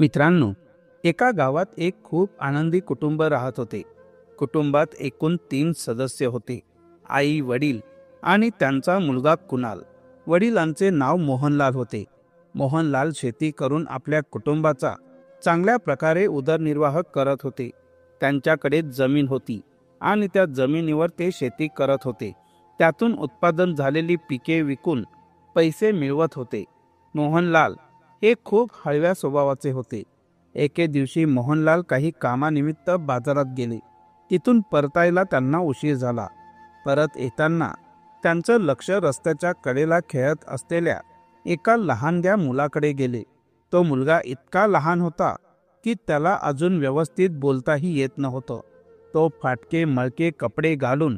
मित्रांनो, एका गावात एक खूप आनंदी कुटुंब राहत होते. कुटुंबात एकूण 3 सदस्य होते. आई, वडील आणि त्यांचा मुलगा कुणाल. वडिलांचे नाव मोहनलाल होते. मोहनलाल शेती करून आपल्या कुटुंबाचा चांगल्या प्रकारे उदरनिर्वाह करत होते. त्यांच्याकडे जमीन होती आणि त्या जमिनीवर ते शेती करत होते. त्यातून उत्पादन झालेली पिके विकून पैसे मिळवत होते. मोहनलाल हे खूप हळव्या स्वभावाचे होते. एके दिवशी मोहनलाल काही कामानिमित्त बाजारात गेले. तिथून परतायला त्यांना उशीर झाला. परत येताना त्यांचं लक्ष रस्त्याच्या कडेला खेळत असलेल्या एका लहानग्या मुलाकडे गेले. तो मुलगा इतका लहान होता की त्याला अजून व्यवस्थित बोलताही येत नव्हतं. तो फाटके मळके कपडे घालून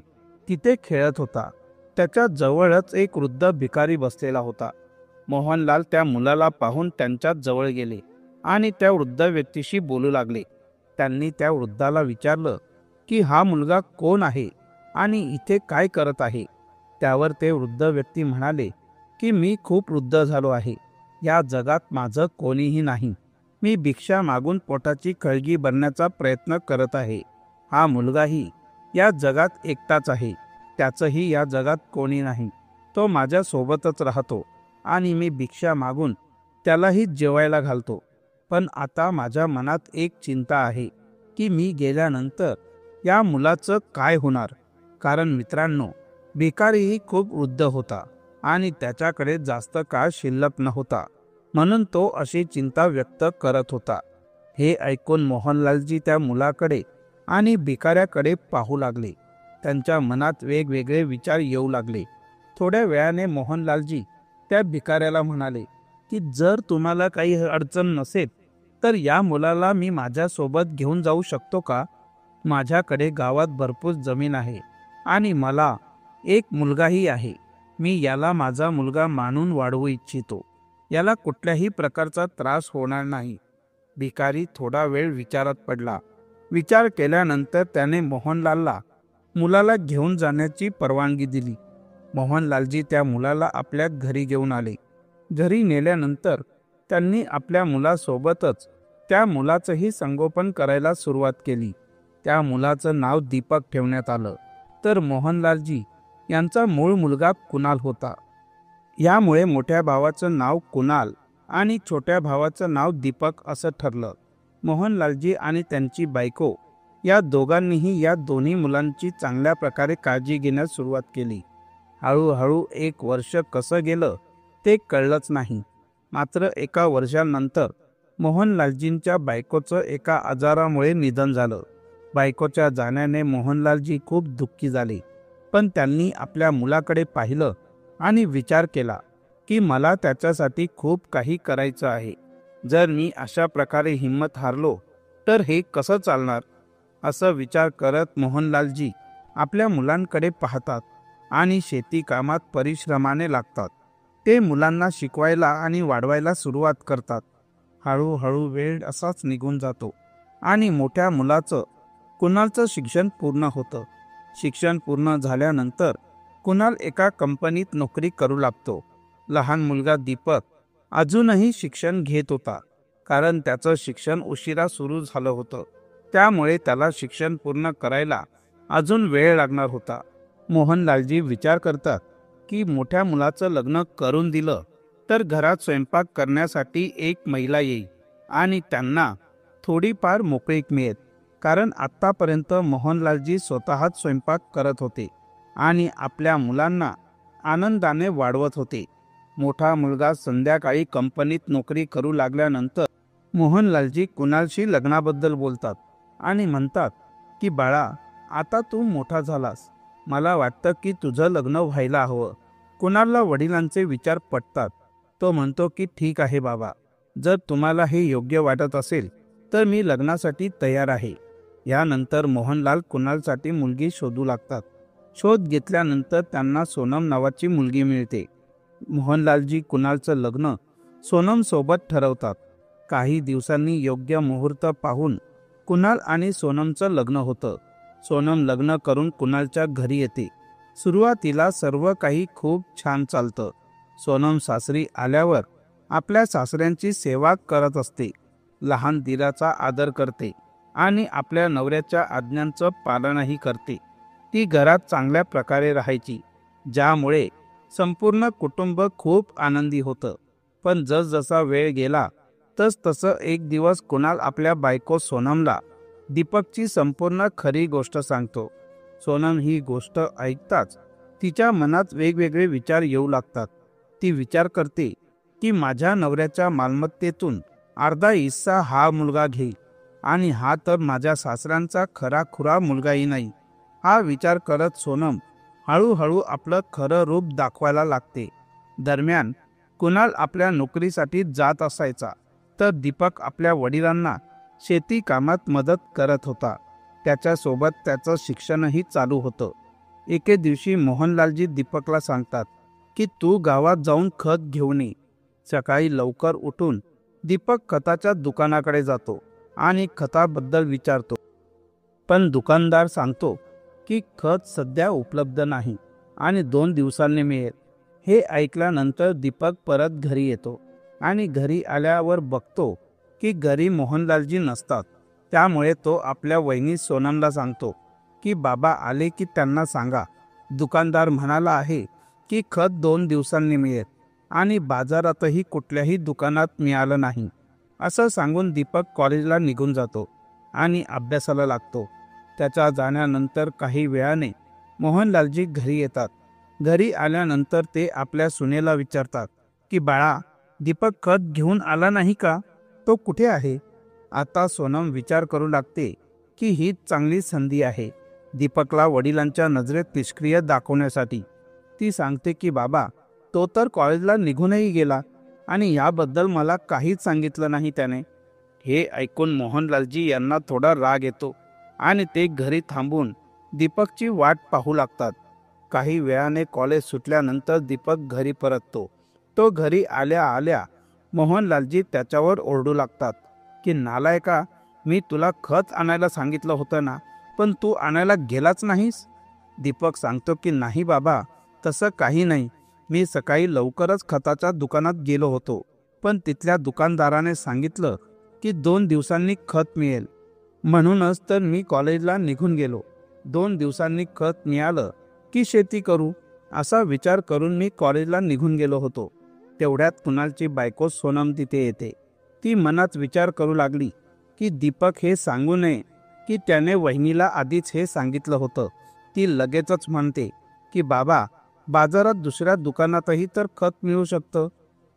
तिथे खेळत होता. त्याच्या जवळच एक वृद्ध भिकारी बसलेला होता. मोहनलाल त्या मुलाला पाहून त्यांच्या जवळ गेले आणि त्या वृद्ध व्यक्तीशी बोलू लागले. त्यांनी त्या वृद्धाला विचारलं की हा मुलगा कोण आहे आणि इथे काय करत आहे. त्यावर ते वृद्ध व्यक्ती म्हणाले की मी खूप वृद्ध झालो आहे. या जगात माझं कोणीही नाही. मी भिक्षा मागून पोटाची खळगी भरण्याचा प्रयत्न करत आहे. हा मुलगाही या जगात एकटाच आहे. त्याचंही या जगात कोणी नाही. तो माझ्या सोबतच राहतो आणि मी भिक्षा मागून त्यालाही जेवायला घालतो. पण आता माझ्या मनात एक चिंता आहे की मी गेल्यानंतर या मुलाचं काय होणार. कारण मित्रांनो, भिकारीही खूप वृद्ध होता आणि त्याच्याकडे जास्त काळ शिल्लक नव्हता. म्हणून तो अशी चिंता व्यक्त करत होता. हे ऐकून मोहनलालजी त्या मुलाकडे आणि भिकाऱ्याकडे पाहू लागले. त्यांच्या मनात वेगवेगळे विचार येऊ लागले. थोड्या वेळाने मोहनलालजी त्या भिकाऱ्याला म्हणाले की जर तुम्हाला काही अडचण नसेल तर या मुलाला मी माझ्यासोबत घेऊन जाऊ शकतो का. माझ्याकडे गावात भरपूर जमीन आहे आणि मला एक मुलगाही आहे. मी याला माझा मुलगा मानून वाढवू इच्छितो. याला कुठल्याही प्रकारचा त्रास होणार नाही. भिकारी थोडा वेळ विचारात पडला. विचार केल्यानंतर त्याने मोहनलालला मुलाला घेऊन जाण्याची परवानगी दिली. मोहनलालजी त्या मुलाला आपल्या घरी घेऊन आले. घरी नेल्यानंतर त्यांनी आपल्या मुलासोबतच त्या मुलाचंही संगोपन करायला सुरुवात केली. त्या मुलाचं नाव दीपक ठेवण्यात आलं. तर मोहनलालजी यांचा मूळ मुलगा कुणाल होता. यामुळे मोठ्या भावाचं नाव कुणाल आणि छोट्या भावाचं नाव दीपक असं ठरलं. मोहनलालजी आणि त्यांची बायको या दोघांनीही या दोन्ही मुलांची चांगल्या प्रकारे काळजी घेण्यास सुरुवात केली. हळूहळू 1 वर्ष कसं गेलं ते कळलंच नाही. मात्र एका वर्षानंतर मोहनलालजींच्या बायकोचं एका आजारामुळे निधन झालं. बायकोच्या जाण्याने मोहनलालजी खूप दुःखी झाले. पण त्यांनी आपल्या मुलाकडे पाहिलं आणि विचार केला की मला त्याच्यासाठी खूप काही करायचं आहे. जर मी अशा प्रकारे हिंमत हारलो तर हे कसं चालणार. असं विचार करत मोहनलालजी आपल्या मुलांकडे पाहतात आणि शेती कामात परिश्रमाने लागतात. ते मुलांना शिकवायला आणि वाढवायला सुरुवात करतात. हळूहळू वेळ असाच निघून जातो आणि मोठ्या मुलाचं कुणालचं शिक्षण पूर्ण होतं. शिक्षण पूर्ण झाल्यानंतर कुणाल एका कंपनीत नोकरी करू लागतो. लहान मुलगा दीपक अजूनही शिक्षण घेत होता. कारण त्याचं शिक्षण उशिरा सुरू झालं होतं. त्यामुळे त्याला शिक्षण पूर्ण करायला अजून वेळ लागणार होता. मोहनलालजी विचार करतात की मोठ्या मुलाचं लग्न करून दिलं तर घरात स्वयंपाक करण्यासाठी एक महिला येईल आणि त्यांना थोडीफार मोकळीक मिळेल. कारण आत्तापर्यंत मोहनलालजी स्वतःच स्वयंपाक करत होते आणि आपल्या मुलांना आनंदाने वाढवत होते. मोठा मुलगा संध्याकाळी कंपनीत नोकरी करू लागल्यानंतर मोहनलालजी कुणालशी लग्नाबद्दल बोलतात आणि म्हणतात की बाळा, आता तू मोठा झालास. मला वाटतं की तुझं लग्न व्हायला हवं. कुणालला वडिलांचे विचार पटतात. तो म्हणतो की ठीक आहे बाबा, जर तुम्हाला हे योग्य वाटत असेल तर मी लग्नासाठी तयार आहे. यानंतर मोहनलाल कुणालसाठी मुलगी शोधू लागतात. शोध घेतल्यानंतर त्यांना सोनम नावाची मुलगी मिळते. मोहनलालजी कुणालचं लग्न सोनम सोबत ठरवतात. काही दिवसांनी योग्य मुहूर्त पाहून कुणाल आणि सोनमचं लग्न होतं. सोनम लग्न करून कुणालच्या घरी येते. सुरुवातीला सर्व काही खूप छान चालतं. सोनम सासरी आल्यावर आपल्या सासऱ्यांची सेवा करत असते. लहान दिराचा आदर करते आणि आपल्या नवऱ्याच्या आज्ञांचं पालनही करते. ती घरात चांगल्या प्रकारे राहायची, ज्यामुळे संपूर्ण कुटुंब खूप आनंदी होतं. पण जसजसा वेळ गेला तसं एक दिवस कुणाल आपल्या बायको सोनमला दीपकची संपूर्ण खरी गोष्ट सांगतो. सोनम ही गोष्ट ऐकताच तिच्या मनात वेगवेगळे विचार येऊ लागतात. ती विचार करते की माझ्या नवऱ्याच्या मालमत्तेतून अर्धा हिस्सा हा मुलगा घेईल आणि हा तर माझ्या सासऱ्यांचा खराखुरा मुलगाही नाही. हा विचार करत सोनम हळूहळू आपलं खरं रूप दाखवायला लागते. दरम्यान कुणाल आपल्या नोकरीसाठी जात असायचा, तर दीपक आपल्या वडिलांना शेती कामात मदत करत होता. त्याच्यासोबत त्याचं शिक्षणही चालू होतं. एके दिवशी मोहनलालजी दीपकला सांगतात की तू गावात जाऊन खत घेऊन ये. सकाळी लवकर उठून दीपक खताच्या दुकानाकडे जातो आणि खताबद्दल विचारतो, पण दुकानदार सांगतो की खत सध्या उपलब्ध नाही आणि 2 दिवसांनी मिळेल. हे ऐकल्यानंतर दीपक परत घरी येतो आणि घरी आल्यावर बघतो की घरी मोहनलालजी नसतात. त्यामुळे तो आपल्या वहिनी सोनमला सांगतो की बाबा आले की त्यांना सांगा, दुकानदार म्हणाला आहे की खत 2 दिवसांनी मिळेल आणि बाजारातही कुठल्याही दुकानात मिळालं नाही. असं सांगून दीपक कॉलेजला निघून जातो आणि अभ्यासाला लागतो. त्याच्या जाण्यानंतर काही वेळाने मोहनलालजी घरी येतात. घरी आल्यानंतर ते आपल्या सुनेला विचारतात की बाळा, दीपक खत घेऊन आला नाही का? तो कुठे आहे? आता सोनम विचार करू लागते की ही चांगली संधी आहे दीपकला वडिलांच्या नजरेत निष्क्रिय दाखवण्यासाठी. ती सांगते की बाबा, तो तर कॉलेजला निघूनही गेला आणि याबद्दल मला काहीच सांगितलं नाही त्याने. हे ऐकून मोहनलालजी यांना थोडा राग येतो आणि ते घरी थांबून दीपकची वाट पाहू लागतात. काही वेळाने कॉलेज सुटल्यानंतर दीपक घरी परततो. तो घरी आल्या आल्या मोहनलालजी त्याच्यावर ओरडू लागतात की नालायका, मी तुला खत आणायला सांगितलं होतं ना, पण तू आणायला गेलाच नाहीस. दीपक सांगतो की नाही बाबा, तसं काही नाही. मी सकाळी लवकरच खताच्या दुकानात गेलो होतो, पण तिथल्या दुकानदाराने सांगितलं की 2 दिवसांनी खत मिळेल, म्हणूनच तर मी कॉलेजला निघून गेलो. 2 दिवसांनी खत मिळालं की शेती करू, असा विचार करून मी कॉलेजला निघून गेलो होतो. तेवढ्यात कुणालची बायको सोनम तिथे येते. ती मनात विचार करू लागली की दीपक हे सांगू नये की त्याने वहिनीला आधीच हे सांगितलं होतं. ती लगेचच म्हणते की बाबा, बाजारात दुसऱ्या दुकानातही तर खत मिळू शकतं.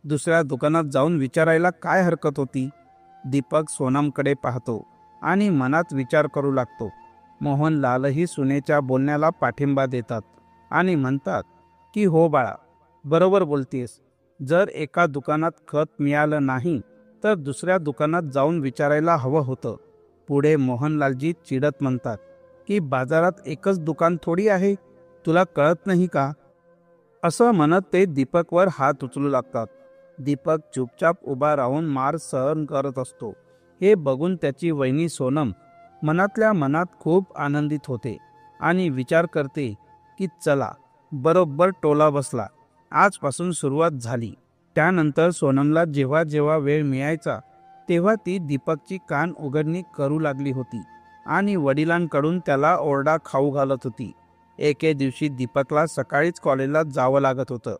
दुसऱ्या दुकानात जाऊन विचारायला काय हरकत होती? दीपक सोनमकडे पाहतो आणि मनात विचार करू लागतो. मोहनलालही सुनेच्या बोलण्याला पाठिंबा देतात आणि म्हणतात की हो बाळा, बरोबर बोलतेस. जर एका दुकानात खत मिळालं नाही तर दुसऱ्या दुकानात जाऊन विचारायला हवं होतं. पुढे मोहनलालजी चिडत म्हणतात की बाजारात एकच दुकान थोडी आहे, तुला कळत नाही का? असं म्हणत ते दीपकवर हात उचलू लागतात. दीपक चुपचाप उभा राहून मार सहन करत असतो. हे बघून त्याची वहिनी सोनम मनातल्या मनात खूप आनंदित होते आणि विचार करते की चला, बरोबर टोला बसला, आजपासून सुरुवात झाली. त्यानंतर सोनमला जेव्हा जेव्हा वेळ मिळायचा तेव्हा ती दीपकची कान उघडणी करू लागली होती आणि वडिलांकडून त्याला ओरडा खाऊ घालत होती. एके दिवशी दीपकला सकाळीच कॉलेजला जावं लागत होतं.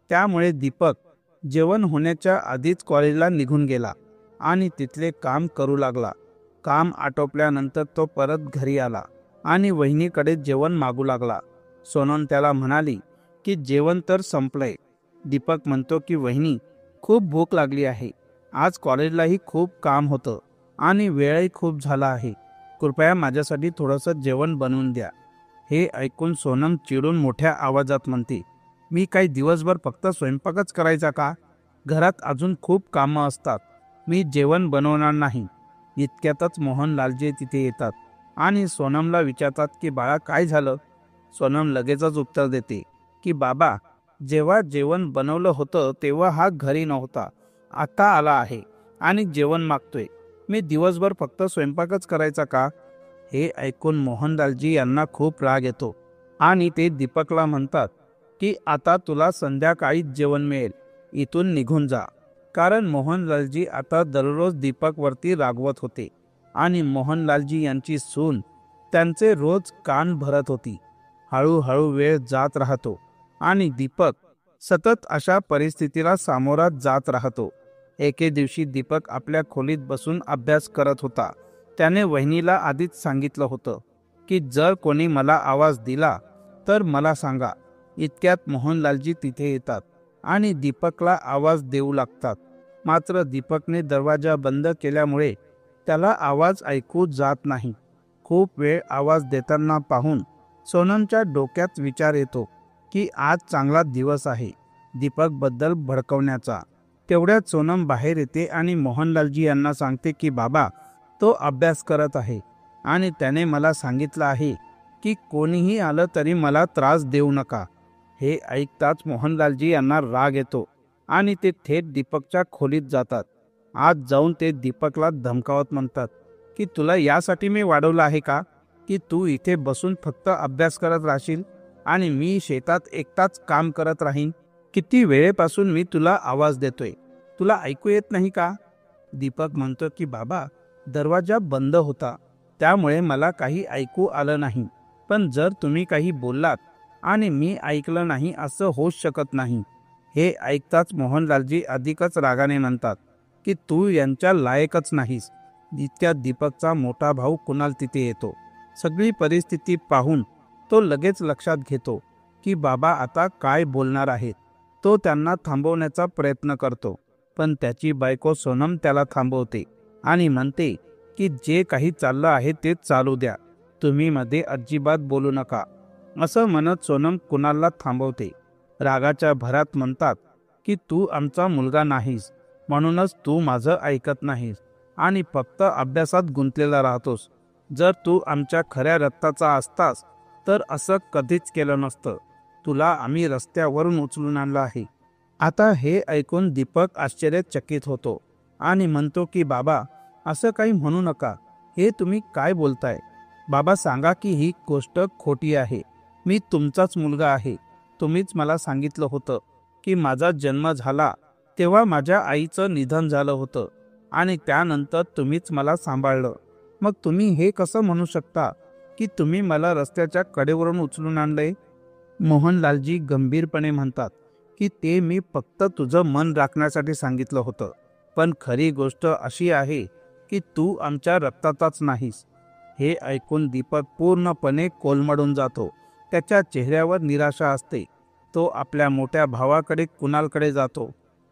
त्यामुळे दीपक जेवण होण्याच्या आधीच कॉलेजला निघून गेला आणि तिथले काम करू लागला. काम आटोपल्यानंतर तो परत घरी आला आणि वहिनीकडे जेवण मागू लागला. सोनम त्याला म्हणाली की जेवण तर संपलंय. दीपक म्हणतो की वहिनी, खूप भूक लागली आहे. आज कॉलेजलाही खूप काम होतं आणि वेळही खूप झाला आहे. कृपया माझ्यासाठी थोडंसं जेवण बनवून द्या. हे ऐकून सोनम चिडून मोठ्या आवाजात म्हणते, मी काही दिवसभर फक्त स्वयंपाकच करायचा का? घरात अजून खूप कामं असतात. मी जेवण बनवणार नाही. इतक्यातच मोहनलालजी तिथे येतात आणि सोनमला विचारतात की बाळा, काय झालं? सोनम लगेचच उत्तर देते की बाबा, जेव्हा जेवण बनवलं होतं तेव्हा हा घरी नव्हता. आता आला आहे आणि जेवण मागतोय. मी दिवसभर फक्त स्वयंपाकच करायचा का? हे ऐकून मोहनलालजी यांना खूप राग येतो आणि ते दीपकला म्हणतात की आता तुला संध्याकाळीच जेवण मिळेल, इथून निघून जा. कारण मोहनलालजी आता दररोज दीपकवरती रागवत होते आणि मोहनलालजी यांची सून त्यांचे रोज कान भरत होती. हळूहळू वेळ जात राहतो आणि दीपक सतत अशा परिस्थितीला सामोरा जात राहतो. एके दिवशी दीपक आपल्या खोलीत बसून अभ्यास करत होता. त्याने वहिनीला आधीच सांगितलं होतं की जर कोणी मला आवाज दिला तर मला सांगा. इतक्यात मोहनलालजी तिथे येतात आणि दीपकला आवाज देऊ लागतात. मात्र दीपकने दरवाजा बंद केल्यामुळे त्याला आवाज ऐकू जात नाही. खूप वेळ आवाज देताना पाहून सोनमच्या डोक्यात विचार येतो की आज चांगला दिवस आहे दीपकबद्दल भडकवण्याचा. तेवढ्यात सोनम बाहेर येते आणि मोहनलालजी यांना सांगते की बाबा, तो अभ्यास करत आहे आणि त्याने मला सांगितलं आहे की कोणीही आलं तरी मला त्रास देऊ नका. हे ऐकताच मोहनलालजी यांना राग येतो आणि ते थेट दीपकच्या खोलीत जातात. आज जाऊन ते दीपकला धमकावत म्हणतात की तुला यासाठी मी वाढवलं आहे का की तू इथे बसून फक्त अभ्यास करत राहशील आणि मी शेतात एकटाच काम करत राहीन. किती वेळेपासून मी तुला आवाज देतोय, तुला ऐकू येत नाही का? दीपक म्हणतो की बाबा, दरवाजा बंद होता त्यामुळे मला काही ऐकू आलं नाही. पण जर तुम्ही काही बोललात आणि मी ऐकलं नाही असं होऊच शकत नाही. हे ऐकताच मोहनलालजी अधिकच रागाने म्हणतात की तू यांच्या लायकच नाहीस. इतक्यात दीपकचा मोठा भाऊ कुणाल तिथे येतो. सगळी परिस्थिती पाहून तो लगेच लक्षात घेतो की बाबा आता काय बोलणार आहेत. तो त्यांना थांबवण्याचा प्रयत्न करतो पण त्याची बायको सोनम त्याला थांबवते आणि म्हणते की जे काही चाललं आहे ते चालू द्या, तुम्ही मध्ये अजिबात बोलू नका. असं म्हणत सोनम कुणालला थांबवते. रागाच्या भरात म्हणतात की तू आमचा मुलगा नाहीस म्हणूनच तू माझं ऐकत नाहीस आणि फक्त अभ्यासात गुंतलेला राहतोस. जर तू आमच्या खऱ्या रक्ताचा असतास तर असं कधीच केलं नसतं. तुला आम्ही रस्त्यावरून उचलून आणलं आहे. आता हे ऐकून दीपक आश्चर्यचकित होतो आणि म्हणतो की बाबा, असं काही म्हणू नका. हे तुम्ही काय बोलताय? बाबा, सांगा की ही गोष्ट खोटी आहे. मी तुमचाच मुलगा आहे. तुम्हीच मला सांगितलं होतं की माझा जन्म झाला तेव्हा माझ्या आईचं निधन झालं होतं आणि त्यानंतर तुम्हीच मला सांभाळलं. मग तुम्ही हे कसं म्हणू शकता की तुम्ही मला रस्त्याच्या कडेवरून उचलून आणलंय? मोहनलालजी गंभीरपणे म्हणतात की ते मी फक्त तुझं मन राखण्यासाठी सांगितलं होतं. पण खरी गोष्ट अशी आहे की तू आमच्या रक्ताचाच नाहीस. हे ऐकून दीपक पूर्णपणे कोलमडून जातो. त्याच्या चेहऱ्यावर निराशा असते. तो आपल्या मोठ्या भावाकडे कुणालकडे जातो.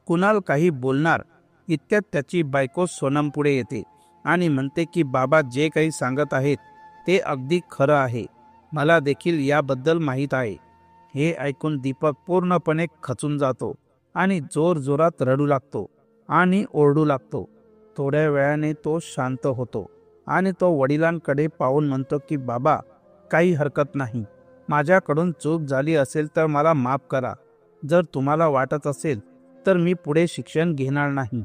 कुणाल काही बोलणार इतक्यात त्याची बायको सोनम पुढे येते आणि म्हणते की बाबा, जे काही सांगत आहेत ते अगदी खरं आहे. मला देखील याबद्दल माहीत आहे. हे ऐकून दीपक पूर्णपणे खचून जातो आणि जोरजोरात रडू लागतो आणि ओरडू लागतो. थोड्या वेळाने तो शांत होतो आणि तो वडिलांकडे पाहून म्हणतो की बाबा, काही हरकत नाही. माझ्याकडून चूक झाली असेल तर मला माफ करा. जर तुम्हाला वाटत असेल तर मी पुढे शिक्षण घेणार नाही,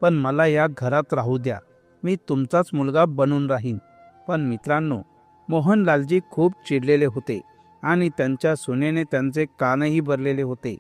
पण मला या घरात राहू द्या. मी तुमचाच मुलगा बनून राहीन. पण मित्रांनो, मोहनलालजी खूप चिडलेले होते आणि त्यांच्या सुनेने त्यांचे कानही भरलेले होते.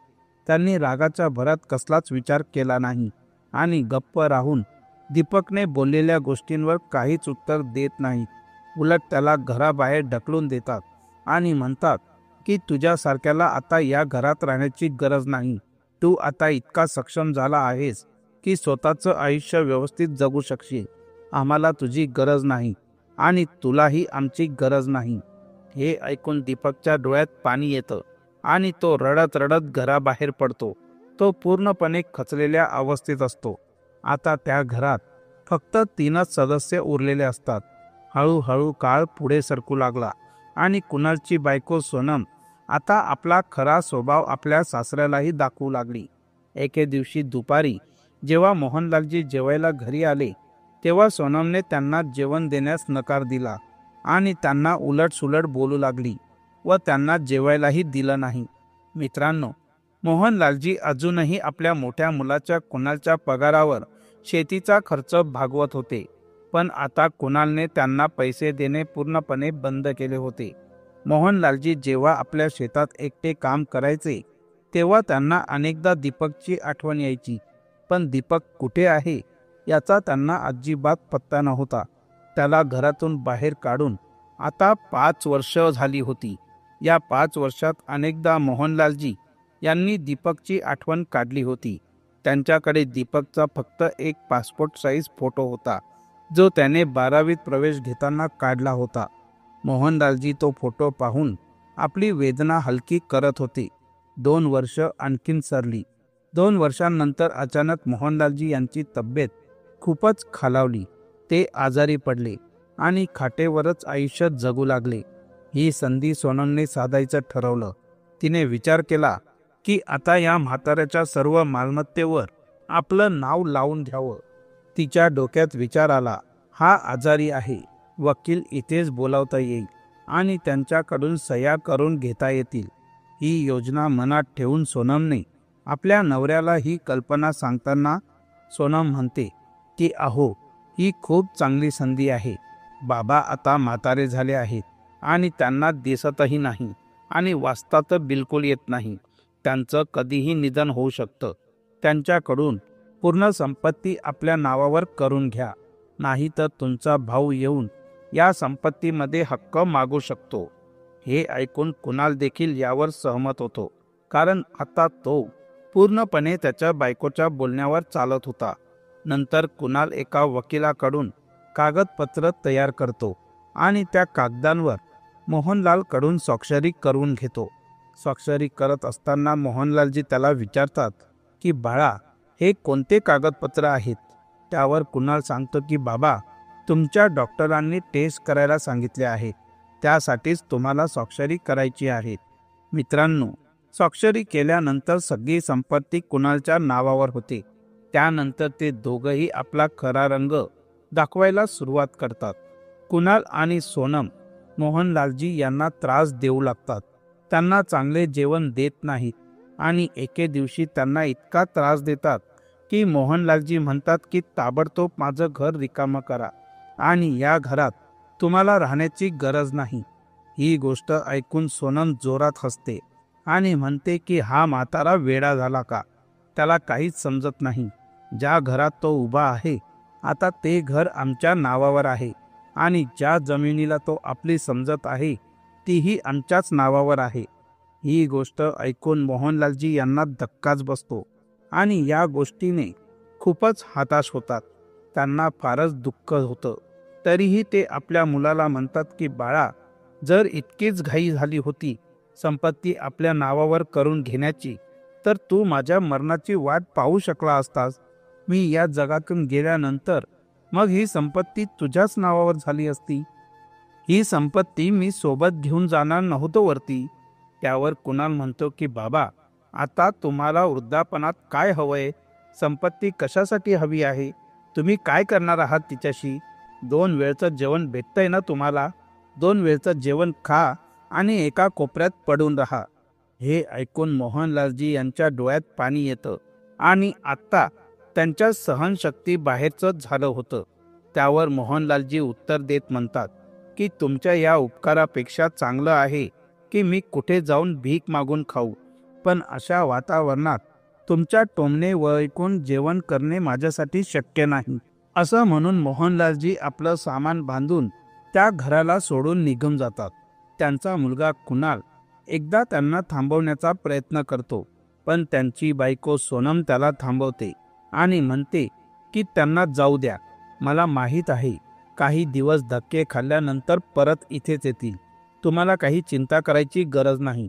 त्यांनी रागाच्या भरात कसलाच विचार केला नाही आणि गप्प राहून दीपकने बोललेल्या गोष्टींवर काहीच उत्तर देत नाहीत. उलट त्याला घराबाहेर ढकलून देतात आणि म्हणतात की तुझ्यासारख्याला आता या घरात राहण्याची गरज नाही. तू आता इतका सक्षम झाला आहेस की स्वतःचं आयुष्य व्यवस्थित जगू शकशील. आम्हाला तुझी गरज नाही आणि तुलाही आमची गरज नाही. हे ऐकून दीपकच्या डोळ्यात पाणी येतं आणि तो रडत रडत घराबाहेर पडतो. तो पूर्णपणे खचलेल्या अवस्थेत असतो. आता त्या घरात फक्त 3च सदस्य उरलेले असतात. हळूहळू काळ पुढे सरकू लागला आणि कुणालची बायको सोनम आता आपला खरा स्वभाव आपल्या सासऱ्यालाही दाखवू लागली. एके दिवशी दुपारी जेव्हा मोहनलालजी जेवायला घरी आले तेव्हा सोनमने त्यांना जेवण देण्यास नकार दिला आणि त्यांना उलटसुलट बोलू लागली व त्यांना जेवायलाही दिलं नाही. मित्रांनो, मोहनलालजी अजूनही आपल्या मोठ्या मुलाच्या कुणालच्या पगारावर शेतीचा खर्च भागवत होते. पण आता कुणालने त्यांना पैसे देणे पूर्णपणे बंद केले होते. मोहनलालजी जेव्हा आपल्या शेतात एकटे काम करायचे तेव्हा त्यांना अनेकदा दीपकची आठवण यायची. पण दीपक कुठे आहे याचा त्यांना अजिबात पत्ता नव्हता. त्याला घरातून बाहेर काढून आता 5 वर्ष झाली होती. या 5 वर्षात अनेकदा मोहनलालजी यांनी दीपकची आठवण काढली होती. त्यांच्याकडे दीपकचा फक्त एक पासपोर्ट साईज फोटो होता, जो त्याने 12वीत प्रवेश घेताना काढला होता. मोहनलालजी तो फोटो पाहून आपली वेदना हलकी करत होते. 2 वर्ष आणखीन सरली. 2 वर्षांनंतर अचानक मोहनलालजी यांची तब्येत खूपच खालावली. ते आजारी पडले आणि खाटेवरच आयुष्य जगू लागले. ही संधी सोनमने साधायचं ठरवलं. तिने विचार केला की आता या म्हाताऱ्याच्या सर्व मालमत्तेवर आपलं नाव लावून घ्यावं. तिच्या डोक्यात विचार आला, हा आजारी आहे, वकील इथेच बोलावता येईल आणि त्यांच्याकडून सह्या करून घेता येतील. ही योजना मनात ठेवून सोनमने आपल्या नवऱ्याला ही कल्पना सांगताना सोनम म्हणते की अहो, ही खूप चांगली संधी आहे. बाबा आता म्हातारे झाले आहेत आणि त्यांना दिसतही नाही आणि वाचता तर बिलकुल येत नाही. त्यांचं कधीही निधन होऊ शकतं. त्यांच्याकडून पूर्ण संपत्ती आपल्या नावावर करून घ्या, नाही तर तुमचा भाऊ येऊन या संपत्तीमध्ये हक्क मागू शकतो. हे ऐकून कुणाल देखील यावर सहमत होतो, कारण आता तो पूर्णपणे त्याच्या बायकोच्या बोलण्यावर चालत होता. नंतर कुणाल एका वकिलाकडून कागदपत्र तयार करतो आणि त्या कागदांवर मोहनलालकडून स्वाक्षरी करून घेतो. स्वाक्षरी करत असताना मोहनलालजी त्याला विचारतात की बाळा, हे कोणते कागदपत्र आहेत? त्यावर कुणाल सांगतो की बाबा, तुमच्या डॉक्टरांनी टेस्ट करायला सांगितले आहे, त्यासाठीच तुम्हाला स्वाक्षरी करायची आहे. मित्रांनो, स्वाक्षरी केल्यानंतर सगळी संपत्ती कुणालच्या नावावर होते. त्यानंतर ते दोघंही आपला खरा रंग दाखवायला सुरुवात करतात. कुणाल आणि सोनम मोहनलालजी यांना त्रास देऊ लागतात. त्यांना चांगले जेवण देत नाहीत आणि एके दिवशी त्यांना इतका त्रास देतात की मोहनलालजी म्हणतात की ताबडतोब माझं घर रिकामं करा आणि या घरात तुम्हाला राहण्याची गरज नाही. ही गोष्ट ऐकून सोनम जोरात हसते आणि म्हणते की हा म्हातारा वेडा झाला का? त्याला काहीच समजत नाही. ज्या घरात तो उभा आहे आता ते घर आमच्या नावावर आहे आणि ज्या जमिनीला तो आपली समजत आहे तीही आमच्याच नावावर आहे. ही गोष्ट ऐकून मोहनलालजी यांना धक्काच बसतो आणि या गोष्टीने खूपच हताश होतात. त्यांना फारच दुःख होतं. तरीही ते आपल्या मुलाला म्हणतात की बाळा, जर इतकीच घाई झाली होती संपत्ती आपल्या नावावर करून घेण्याची, तर तू माझ्या मरणाची वाट पाहू शकला असतास. मी या जगातून गेल्यानंतर मग ही संपत्ती तुझ्याच नावावर झाली असती. ही संपत्ती मी सोबत घेऊन जाणार नव्हतो वरती. त्यावर कुणाल म्हणतो की बाबा, आता तुम्हाला वृद्धापनात काय हवंय? संपत्ती कशासाठी हवी आहे? तुम्ही काय करणार आहात तिच्याशी? 2 वेळचं जेवण भेटतंय ना तुम्हाला? 2 वेळचं जेवण खा आणि एका कोपऱ्यात पडून राहा. हे ऐकून मोहनलालजी यांच्या डोळ्यात पाणी येतं आणि आत्ता त्यांच्या सहनशक्ती बाहेरचं झालं होतं. त्यावर मोहनलालजी उत्तर देत म्हणतात की तुमच्या या उपकारापेक्षा चांगलं आहे की मी कुठे जाऊन भीक मागून खाऊ, पण अशा वातावरणात तुमच्या टोमणे ऐकून जेवण करणे माझ्यासाठी शक्य नाही. असं म्हणून मोहनलालजी आपलं सामान बांधून त्या घराला सोडून निघून जातात. त्यांचा मुलगा कुणाल एकदा त्यांना थांबवण्याचा प्रयत्न करतो, पण त्यांची बायको सोनम त्याला थांबवते आणि म्हणते की त्यांना जाऊ द्या. मला माहीत आहे काही दिवस धक्के खाल्ल्यानंतर परत इथेच येतील. तुम्हाला काही चिंता करायची गरज नाही.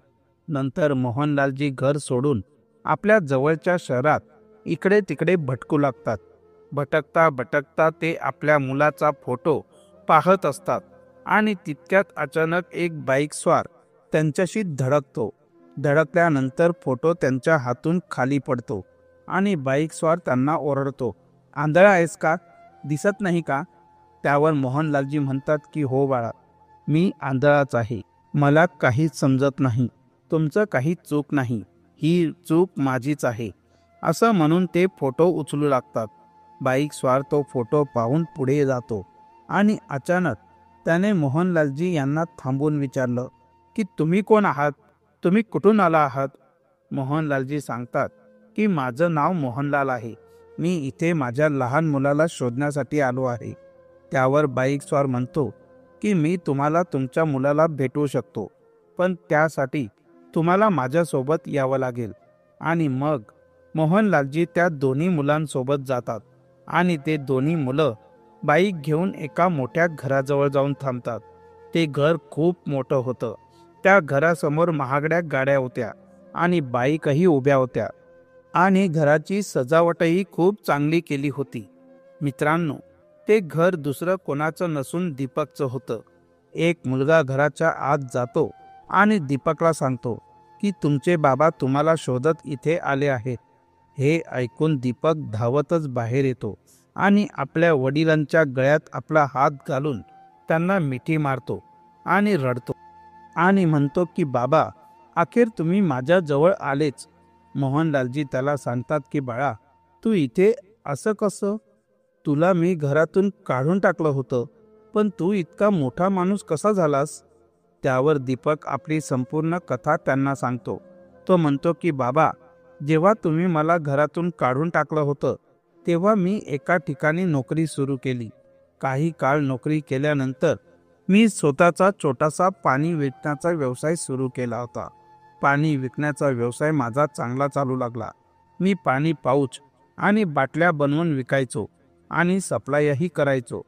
नंतर मोहनलालजी घर सोडून आपल्या जवळच्या शहरात इकडे तिकडे भटकू लागतात. भटकता भटकता ते आपल्या मुलाचा फोटो पाहत असतात आणि तितक्यात अचानक एक बाईकस्वार त्यांच्याशी धडकतो. धडकल्यानंतर फोटो त्यांच्या हातून खाली पडतो आणि बाईकस्वार त्यांना ओरडतो, आंधळा आहेस का? दिसत नाही का? त्यावर मोहनलालजी म्हणतात की हो बाळा, मी आंधळाच आहे. मला काहीच समजत नाही. तुमचं काही चूक नाही. ही चूक माझीच आहे. असं म्हणून ते फोटो उचलू लागतात. बाईकस्वार तो फोटो पाहून पुढे जातो आणि अचानक त्याने मोहनलालजी यांना थांबून विचारलं की तुम्ही कोण आहात? तुम्ही कुठून आला आहात? मोहनलालजी सांगतात की माझं नाव मोहनलाल आहे मी इथे माझ्या लहान मुलाला शोधण्यासाठी आलो आहे. त्यावर बाईकस्वार म्हणतो की मी तुम्हाला तुमच्या मुलाला भेटवू शकतो, पण त्यासाठी तुम्हाला माझ्यासोबत यावं लागेल. आणि मग मोहनलालजी त्या दोन्ही मुलांसोबत जातात आणि ते दोन्ही मुलं बाईक घेऊन एका मोठ्या घराजवळ जाऊन थांबतात. ते घर खूप मोठं होतं. त्या घरासमोर महागड्या गाड्या होत्या आणि बाईकही उभ्या होत्या आणि घराची सजावटही खूप चांगली केली होती. मित्रांनो, ते घर दुसरं कोणाचं नसून दीपकचं होतं. एक मुलगा घराच्या आत जातो आणि दीपकला सांगतो की तुमचे बाबा तुम्हाला शोधत इथे आले आहेत. हे ऐकून दीपक धावतच बाहेर येतो आणि आपल्या वडिलांच्या गळ्यात आपला हात घालून त्यांना मिठी मारतो आणि रडतो आणि म्हणतो की बाबा, अखेर तुम्ही माझ्या जवळ आलेच. मोहनलालजी त्याला सांगतात की बाळा, तू इथे असं कसं? तुला मी घरातून काढून टाकलं होतं, पण तू इतका मोठा माणूस कसा झालास? त्यावर दीपक आपली संपूर्ण कथा त्यांना सांगतो. तो म्हणतो की बाबा, जेव्हा तुम्ही मला घरातून काढून टाकलं होतं तेव्हा मी एका ठिकाणी नोकरी सुरू केली. काही काळ नोकरी केल्यानंतर मी स्वतःचा छोटासा पाणी विकण्याचा व्यवसाय सुरू केला होता. पाणी विकण्याचा व्यवसाय माझा चांगला चालू लागला. मी पाणी पाऊच आणि बाटल्या बनवून विकायचो आणि सप्लायही करायचो.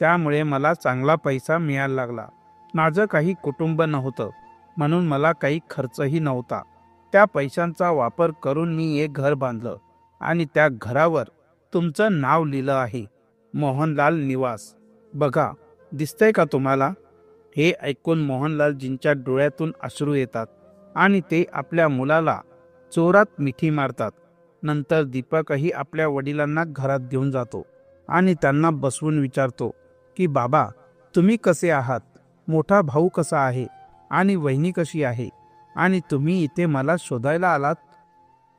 त्यामुळे मला चांगला पैसा मिळायला लागला. माझं काही कुटुंब नव्हतं, म्हणून मला काही खर्चही नव्हता. त्या पैशांचा वापर करून मी एक घर बांधलं आणि त्या घरावर तुमचं नाव लिहिलं आहे, मोहनलाल निवास. बघा, दिसतंय का तुम्हाला? हे ऐकून मोहनलालजींच्या डोळ्यातून अश्रू येतात आणि ते आपल्या मुलाला जोरात मिठी मारतात. नंतर दीपकही आपल्या वडिलांना घरात घेऊन जातो आणि त्यांना बसवून विचारतो की बाबा, तुम्ही कसे आहात? मोठा भाऊ कसा आहे आणि वहिनी कशी आहे? आणि तुम्ही इथे मला शोधायला आलात?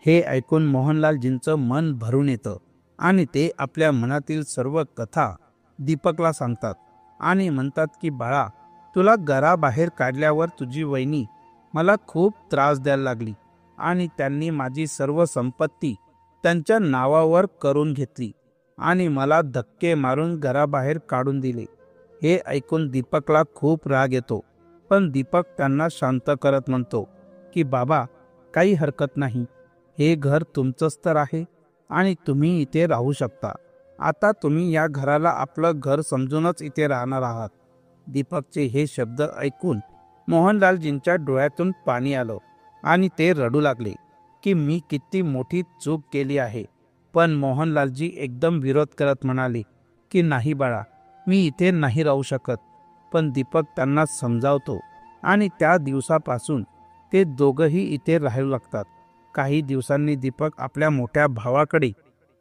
हे ऐकून मोहनलालजींचं मन भरून येतं आणि ते आपल्या मनातील सर्व कथा दीपकला सांगतात आणि म्हणतात की बाळा, तुला घराबाहेर काढल्यावर तुझी वहिनी मला खूप त्रास द्यायला लागली आणि त्यांनी माझी सर्व संपत्ती त्यांच्या नावावर करून घेतली आणि मला धक्के मारून घराबाहेर काढून दिले. हे ऐकून दीपकला खूप राग येतो, पण दीपक त्यांना शांत करत म्हणतो की बाबा, काही हरकत नाही. हे घर तुमचंच तर आहे आणि तुम्ही इथे राहू शकता. आता तुम्ही या घराला आपलं घर समजूनच इथे राहणार आहात. दीपकचे हे शब्द ऐकून मोहनलालजींच्या डोळ्यातून पाणी आलं आणि ते रडू लागले की मी किती मोठी चूक केली आहे. पण मोहनलालजी एकदम विरोध करत म्हणाले की नाही बाळा, मी इथे नाही राहू शकत. पण दीपक त्यांना समजावतो आणि त्या दिवसापासून ते दोघंही इथे राहू लागतात. काही दिवसांनी दीपक आपल्या मोठ्या भावाकडे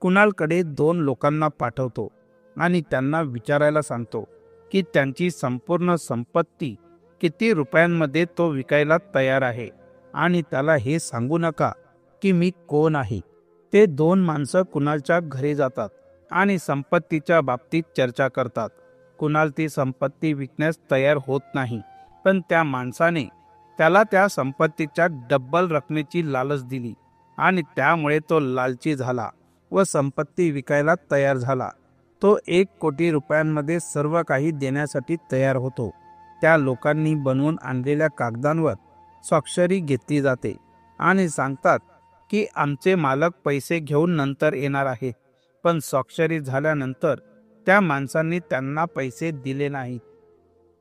कुणालकडे 2 लोकांना पाठवतो आणि त्यांना विचारायला सांगतो की त्यांची संपूर्ण संपत्ती किती रुपयांमध्ये तो विकायला तयार आहे आणि त्याला हे सांगू नका की मी कोण आहे. ते 2 माणसं कुणालच्या घरी जातात आणि संपत्तीच्या बाबतीत चर्चा करतात. कुणाल ती संपत्ती विकण्यास तयार होत नाही, पण त्या माणसाने त्याला त्या संपत्तीच्या डब्बल रकमेची लालच दिली आणि त्यामुळे तो लालची झाला व संपत्ती विकायला तयार झाला. तो 1 कोटी रुपयांमध्ये सर्व काही देण्यासाठी तयार होतो. त्या लोकांनी बनवून आणलेल्या कागदांवर स्वाक्षरी घेतली जाते आणि सांगतात की आमचे मालक पैसे घेऊन नंतर येणार आहे. पण स्वाक्षरी झाल्यानंतर त्या माणसांनी त्यांना पैसे दिले नाहीत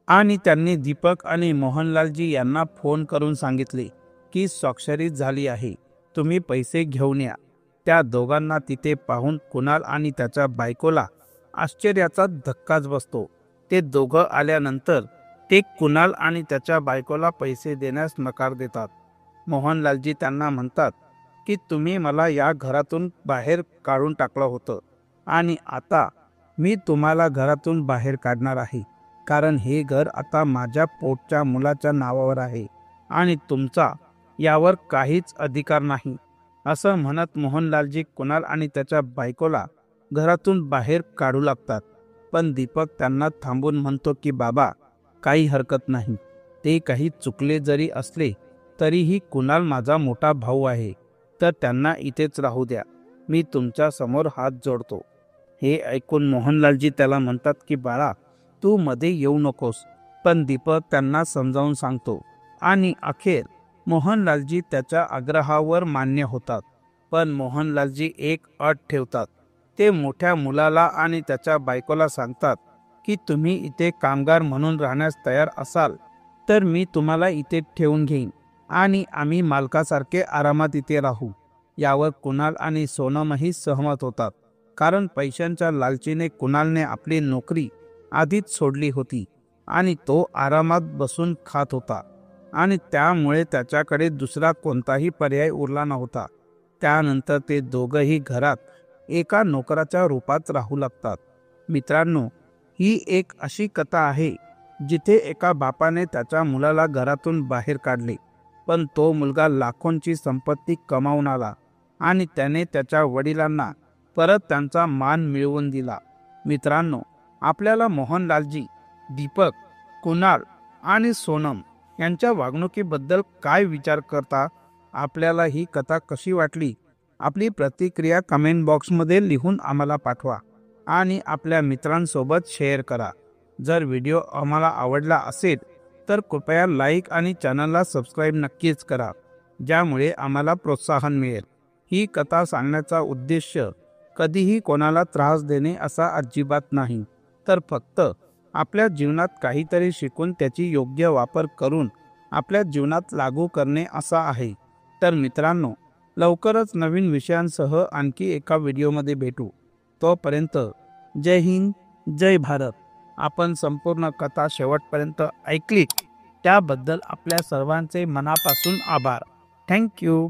आणि त्यांनी दीपक आणि मोहनलालजी यांना फोन करून सांगितले की स्वाक्षरी झाली आहे, तुम्ही पैसे घेऊन या. त्या दोघांना तिथे पाहून कुणाल आणि त्याच्या बायकोला आश्चर्याचा धक्काच बसतो. ते दोघं आल्यानंतर ते कुणाल आणि त्याच्या बायकोला पैसे देण्यास नकार देतात. मोहनलालजी त्यांना म्हणतात की तुम्ही मला या घरातून बाहेर काढून टाकलं होतं आणि आता मी तुम्हाला घरातून बाहेर काढणार आहे, कारण हे घर आता माझ्या पोटच्या मुलाच्या नावावर आहे आणि तुमचा यावर काहीच अधिकार नाही. असं म्हणत मोहनलालजी कुणाल आणि त्याच्या बायकोला घरातून बाहेर काढू लागतात. पण दीपक त्यांना थांबून म्हणतो की बाबा, काही हरकत नाही. ते काही चुकले जरी असले तरीही कुणाल माझा मोठा भाऊ आहे, तर त्यांना इथेच राहू द्या. मी तुमच्या समोर हात जोडतो. हे ऐकून मोहनलालजी त्याला म्हणतात की बाळा, तू मध्ये येऊ नकोस. पण दीपक त्यांना समजावून सांगतो आणि अखेर मोहनलालजी त्याच्या आग्रहावर मान्य होतात. पण मोहनलालजी एक अट ठेवतात. ते मोठ्या मुलाला आणि त्याच्या बायकोला सांगतात की तुम्ही इथे कामगार म्हणून राहण्यास तयार असाल तर मी तुम्हाला इथे ठेवून घेईन आणि आम्ही मालकासारखे आरामात इथे राहू. यावर कुणाल आणि सोनमही सहमत होतात, कारण पैशांच्या लालचीने कुणालने आपली नोकरी आधीच सोडली होती आणि तो आरामात बसून खात होता आणि त्यामुळे त्याच्याकडे दुसरा कोणताही पर्याय उरला नव्हता. त्यानंतर ते दोघंही घरात एका नोकराच्या रूपात राहू लागतात. मित्रांनो, ही एक अशी कथा आहे जिथे एका बापाने त्याच्या मुलाला घरातून बाहेर काढले, पण तो मुलगा लाखोंची संपत्ती कमावून आला आणि त्याने त्याच्या वडिलांना परत त्यांचा मान मिळवून दिला. मित्रांनो, आपल्याला मोहनलालजी, दीपक, कुणाल आणि सोनम यांच्या वागणुकीबद्दल काय विचार करता? आपल्याला ही कथा कशी वाटली? आपली प्रतिक्रिया कमेंट बॉक्समध्ये लिहून आम्हाला पाठवा आणि आपल्या मित्रांसोबत शेअर करा. जर व्हिडिओ आम्हाला आवडला असेल तर कृपया लाईक आणि चॅनलला सबस्क्राईब नक्कीच करा, ज्यामुळे आम्हाला प्रोत्साहन मिळेल. ही कथा सांगण्याचा उद्देश कधीही कोणाला त्रास देणे असा अजिबात नाही, तर फक्त आपल्या जीवनात काहीतरी शिकून त्याची योग्य वापर करून आपल्या जीवनात लागू करणे असा आहे. तर मित्रांनो, लवकरच नवीन विषयांसह आणखी एका व्हिडिओमध्ये भेटू. तोपर्यंत जय हिंद, जय भारत. आपण संपूर्ण कथा शेवटपर्यंत ऐकली त्याबद्दल आपल्या सर्वांचे मनापासून आभार. थँक्यू.